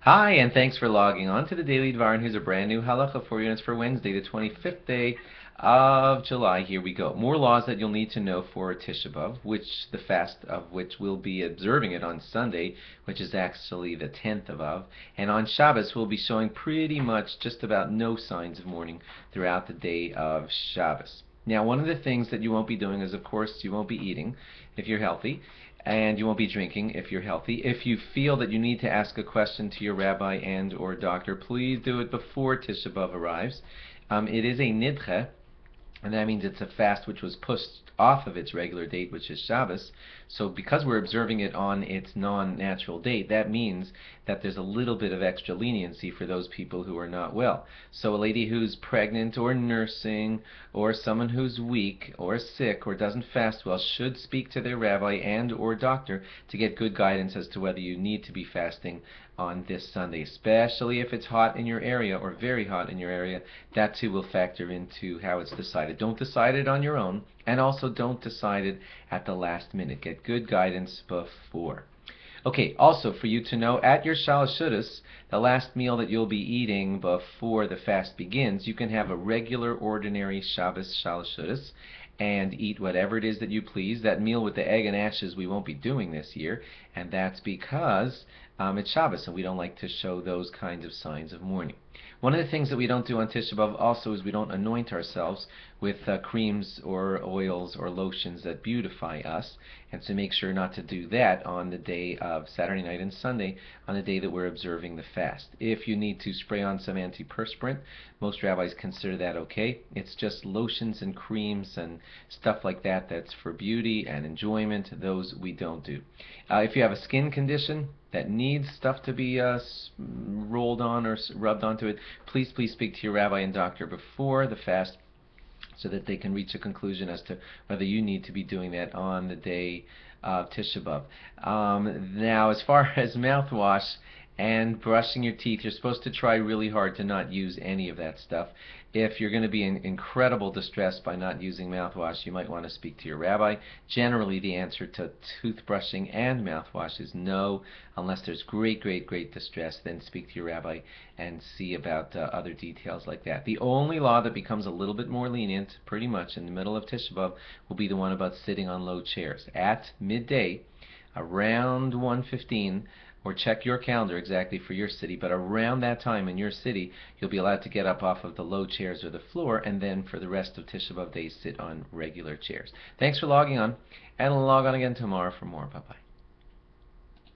Hi, and thanks for logging on to the Daily Dvar, and here's a brand new halacha for you, and it's for Wednesday, the 25th day of July. Here we go. More laws that you'll need to know for Tisha B'Av, which the fast of which we'll be observing it on Sunday, which is actually the 10th of Av, and on Shabbos we'll be showing pretty much just about no signs of mourning throughout the day of Shabbos. Now, one of the things that you won't be doing is, of course, you won't be eating if you're healthy, and you won't be drinking if you're healthy. If you feel that you need to ask a question to your rabbi and or doctor, please do it before Tisha B'Av arrives. It is a nidche, and that means it's a fast which was pushed off of its regular date, which is Shabbos. So because we're observing it on its non-natural date, that means that there's a little bit of extra leniency for those people who are not well. So a lady who's pregnant or nursing, or someone who's weak or sick or doesn't fast well should speak to their rabbi and or doctor to get good guidance as to whether you need to be fasting on this Sunday, especially if it's hot in your area or very hot in your area. That too will factor into how it's decided. Don't decide it on your own, and also don't decide it at the last minute. Get good guidance before. Okay, also for you to know, at your shalashudas, the last meal that you'll be eating before the fast begins, you can have a regular, ordinary Shabbos shalashudas and eat whatever it is that you please. That meal with the egg and ashes we won't be doing this year, and that's because it's Shabbos and we don't like to show those kinds of signs of mourning. One of the things that we don't do on Tisha B'Av also is we don't anoint ourselves with creams or oils or lotions that beautify us, and so make sure not to do that on the day of Saturday night and Sunday, on the day that we're observing the fast. If you need to spray on some antiperspirant, most rabbis consider that okay. It's just lotions and creams and stuff like that that's for beauty and enjoyment. Those we don't do. If you have a skin condition that needs stuff to be rolled on or rubbed onto it, please speak to your rabbi and doctor before the fast so that they can reach a conclusion as to whether you need to be doing that on the day of Tisha B'Av. Now, as far as mouthwash and brushing your teeth, you're supposed to try really hard to not use any of that stuff. If you're going to be in incredible distress by not using mouthwash, you might want to speak to your rabbi. Generally, the answer to toothbrushing and mouthwash is no, unless there's great distress. Then speak to your rabbi and see about other details like that. The only law that becomes a little bit more lenient, pretty much in the middle of Tisha B'Av, will be the one about sitting on low chairs. At midday, around 1:15, or check your calendar exactly for your city, but around that time in your city, you'll be allowed to get up off of the low chairs or the floor, and then for the rest of Tisha B'Av days, sit on regular chairs. Thanks for logging on, and log on again tomorrow for more. Bye-bye.